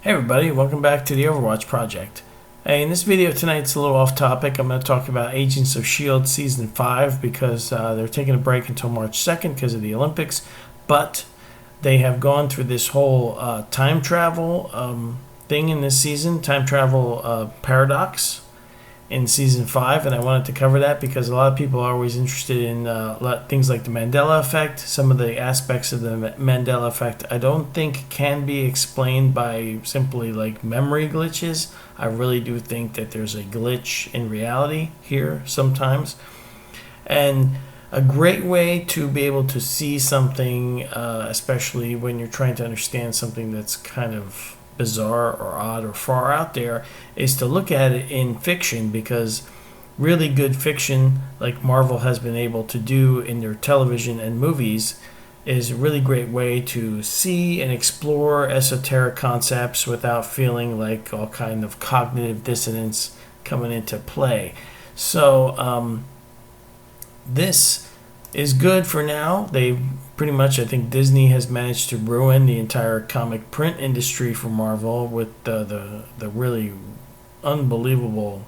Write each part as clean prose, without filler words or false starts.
Hey everybody, welcome back to the Overwatch Project. Hey, in this video tonight, it's a little off topic. I'm going to talk about Agents of S.H.I.E.L.D. Season 5 because they're taking a break until March 2nd because of the Olympics. But they have gone through this whole time travel thing in this season, time travel paradox in Season 5. And I wanted to cover that because a lot of people are always interested in things like the Mandela effect. Some of the aspects of the Mandela effect I don't think can be explained by simply like memory glitches. I really do think that there's a glitch in reality here sometimes. And a great way to be able to see something, especially when you're trying to understand something that's kind of bizarre or odd or far out there, is to look at it in fiction, because really good fiction, like Marvel has been able to do in their television and movies, is a really great way to see and explore esoteric concepts without feeling like all kind of cognitive dissonance coming into play. So this is good for now. They pretty much, I think Disney has managed to ruin the entire comic print industry for Marvel with the really unbelievable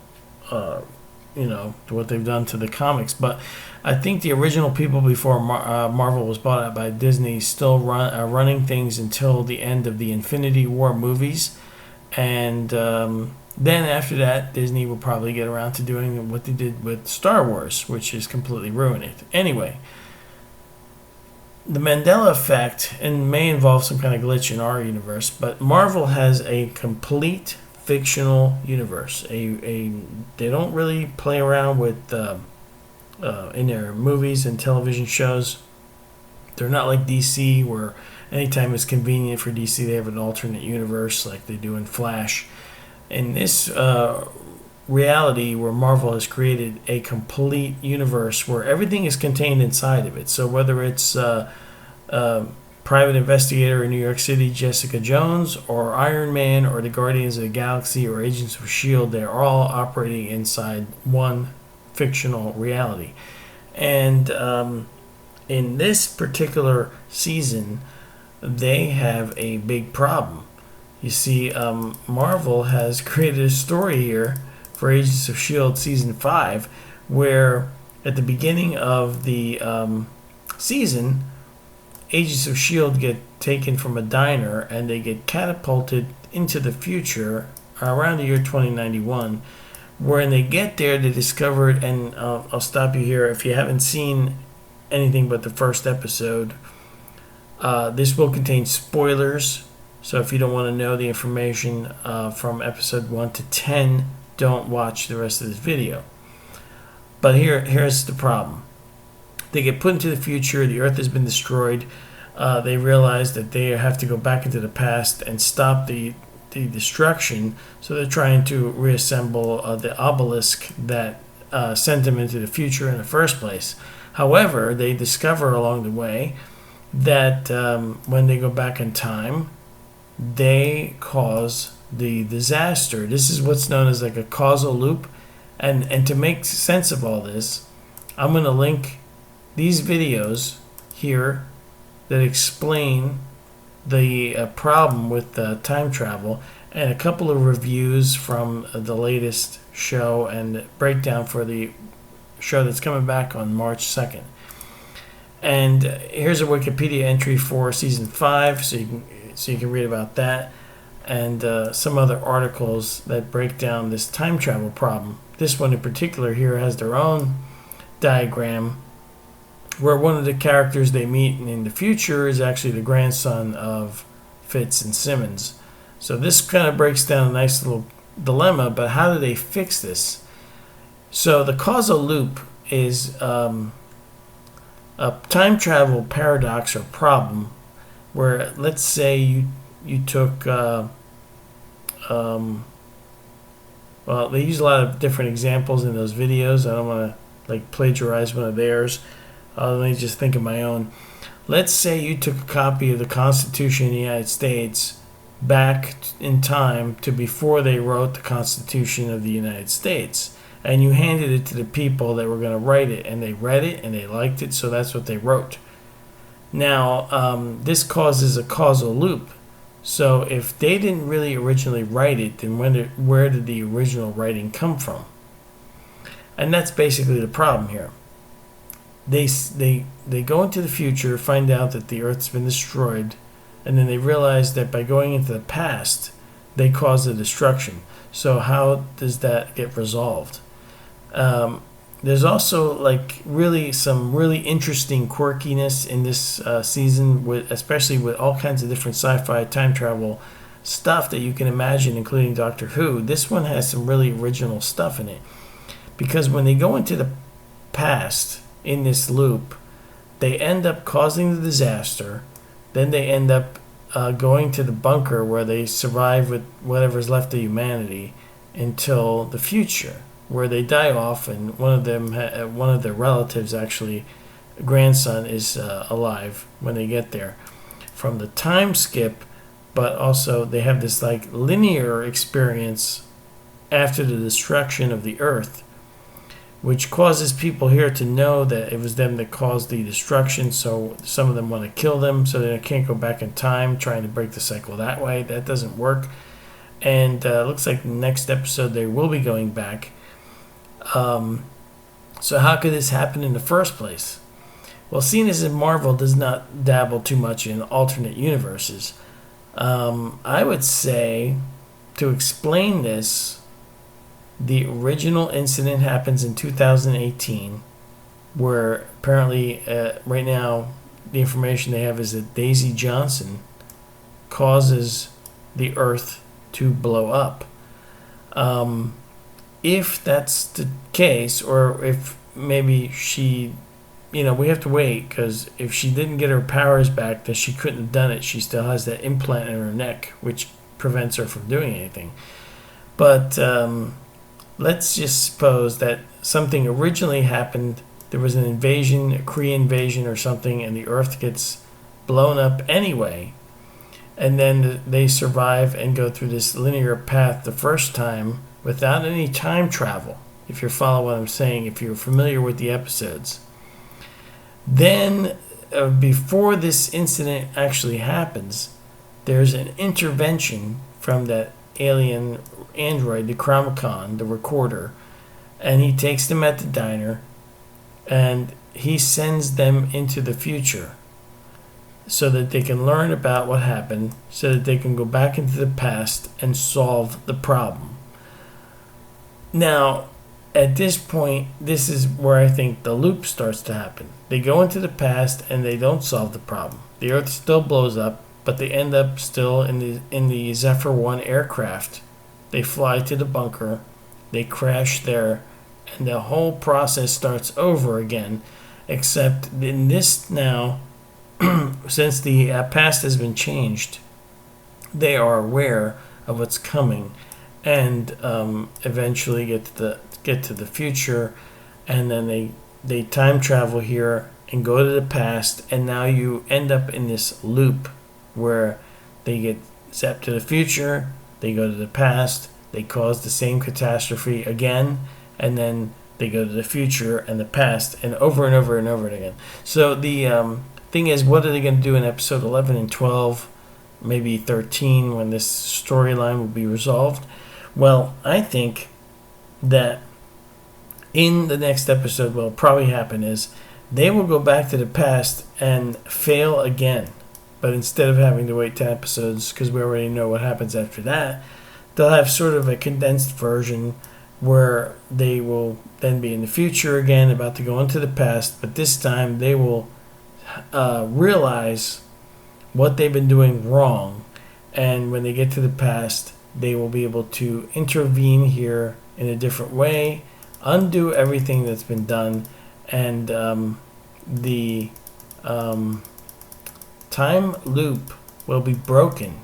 what they've done to the comics. But I think the original people before Marvel was bought out by Disney still running things until the end of the Infinity War movies, and then after that Disney will probably get around to doing what they did with Star Wars, which is completely ruin it. Anyway, the Mandela effect and may involve some kind of glitch in our universe, but Marvel has a complete fictional universe. They don't really play around with in their movies and television shows. They're not like DC, where anytime it's convenient for DC, they have an alternate universe like they do in Flash. In this reality, where Marvel has created a complete universe where everything is contained inside of it. So whether it's private investigator in New York City, Jessica Jones, or Iron Man, or the Guardians of the Galaxy, or Agents of S.H.I.E.L.D., they're all operating inside one fictional reality. And in this particular season, they have a big problem. You see, Marvel has created a story here for Agents of S.H.I.E.L.D. Season 5, where at the beginning of the season, Agents of S.H.I.E.L.D. get taken from a diner and they get catapulted into the future around the year 2091. When they get there, they discover it, and I'll stop you here. If you haven't seen anything but the first episode, this will contain spoilers. So if you don't want to know the information from episode 1 to 10, don't watch the rest of this video. But here's the problem. They get put into the future. The Earth has been destroyed. They realize that they have to go back into the past and stop the destruction. So they're trying to reassemble the obelisk that sent them into the future in the first place. However, they discover along the way that when they go back in time, they cause the disaster. This is what's known as like a causal loop. And to make sense of all this, I'm going to link these videos here that explain the problem with time travel, and a couple of reviews from the latest show and breakdown for the show that's coming back on March 2nd. And here's a Wikipedia entry for Season 5, so you can read about that, and some other articles that break down this time travel problem. This one in particular here has their own diagram where one of the characters they meet in the future is actually the grandson of Fitz and Simmons. So this kind of breaks down a nice little dilemma, but how do they fix this? So the causal loop is a time travel paradox or problem where, let's say you took well, they use a lot of different examples in those videos. I don't want to like plagiarize one of theirs. Let me just think of my own. Let's say you took a copy of the Constitution of the United States back in time to before they wrote the Constitution of the United States, and you handed it to the people that were going to write it, and they read it and they liked it, so that's what they wrote. Now, this causes a causal loop. So if they didn't really originally write it, then where did the original writing come from? And that's basically the problem here. They go into the future, find out that the Earth's been destroyed, and then they realize that by going into the past, they caused the destruction. So how does that get resolved? There's also like some really interesting quirkiness in this season, especially with all kinds of different sci-fi time travel stuff that you can imagine, including Doctor Who. This one has some really original stuff in it, because when they go into the past in this loop, they end up causing the disaster. Then they end up going to the bunker where they survive with whatever's left of humanity until the future, where they die off, and one of their relatives, actually, grandson, is alive when they get there from the time skip. But also they have this like linear experience after the destruction of the Earth, which causes people here to know that it was them that caused the destruction. So some of them want to kill them so they can't go back in time, trying to break the cycle that way. That doesn't work. And looks like the next episode they will be going back. So how could this happen in the first place? Well, seeing as Marvel does not dabble too much in alternate universes, I would say, to explain this, the original incident happens in 2018, where apparently right now the information they have is that Daisy Johnson causes the Earth to blow up. If that's the case, or if maybe she, we have to wait, because if she didn't get her powers back, then she couldn't have done it. She still has that implant in her neck, which prevents her from doing anything. But let's just suppose that something originally happened. There was an invasion, a Kree invasion or something, and the Earth gets blown up anyway. And then they survive and go through this linear path the first time without any time travel, if you follow what I'm saying, if you're familiar with the episodes. Then, before this incident actually happens, there's an intervention from that alien android, the Chronicon, the recorder, and he takes them at the diner, and he sends them into the future so that they can learn about what happened, so that they can go back into the past and solve the problem. Now, at this point, this is where I think the loop starts to happen. They go into the past and they don't solve the problem. The Earth still blows up, but they end up still in the Zephyr 1 aircraft. They fly to the bunker, they crash there, and the whole process starts over again, except in this now, since the past has been changed, they are aware of what's coming, and eventually get to the future, and then they time travel here and go to the past, and now you end up in this loop where they get zapped to the future, they go to the past, they cause the same catastrophe again, and then they go to the future and the past, and over and over and over again. So the thing is, what are they going to do in episode 11 and 12, maybe 13, when this storyline will be resolved? Well, I think that in the next episode, what will probably happen is they will go back to the past and fail again. But instead of having to wait 10 episodes, because we already know what happens after that, they'll have sort of a condensed version where they will then be in the future again, about to go into the past, but this time they will realize what they've been doing wrong, and when they get to the past, they will be able to intervene here in a different way, undo everything that's been done, and the time loop will be broken.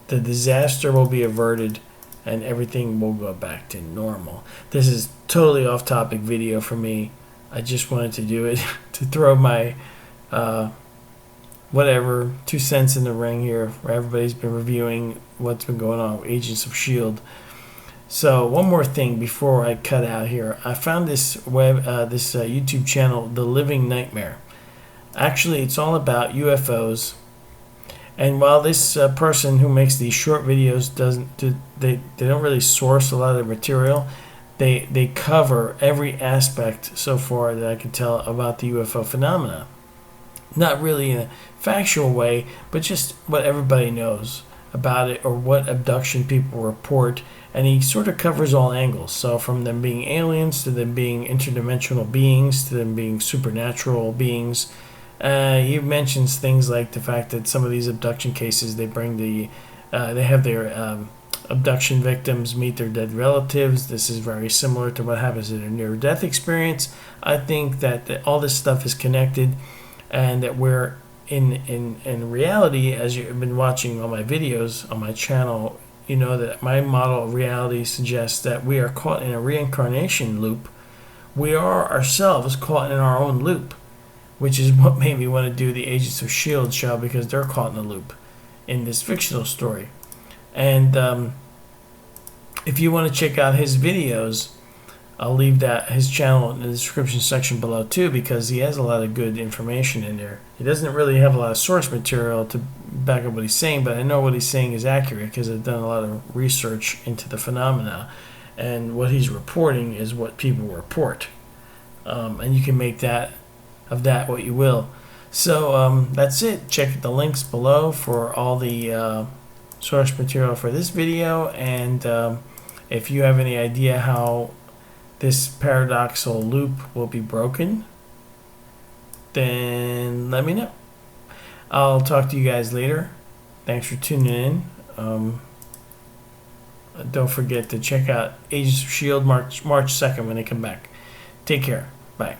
The disaster will be averted, and everything will go back to normal. This is totally off-topic video for me. I just wanted to do it to throw my 2 cents in the ring here, where everybody's been reviewing what's been going on with Agents of S.H.I.E.L.D. So one more thing before I cut out here. I found this YouTube channel, The Living Nightmare. Actually, it's all about UFOs, And while this person who makes these short videos they don't really source a lot of the material, they cover every aspect so far that I can tell about the UFO phenomena. Not really in a factual way, but just what everybody knows about it, or what abduction people report. And he sort of covers all angles. So from them being aliens, to them being interdimensional beings, to them being supernatural beings. He mentions things like the fact that some of these abduction cases, they have their abduction victims meet their dead relatives. This is very similar to what happens in a near-death experience. I think that all this stuff is connected, and that we're in reality, as you've been watching all my videos on my channel, you know that my model of reality suggests that we are caught in a reincarnation loop. We are ourselves caught in our own loop, which is what made me want to do the Agents of S.H.I.E.L.D. show, because they're caught in a loop in this fictional story. And if you want to check out his videos, I'll leave his channel in the description section below too, because he has a lot of good information in there. He doesn't really have a lot of source material to back up what he's saying, but I know what he's saying is accurate because I've done a lot of research into the phenomena, and what he's reporting is what people report. And you can make of that what you will. So that's it. Check the links below for all the source material for this video, and if you have any idea how this paradoxical loop will be broken, then let me know. I'll talk to you guys later. Thanks for tuning in. Don't forget to check out Agents of S.H.I.E.L.D. March 2nd when they come back. Take care. Bye.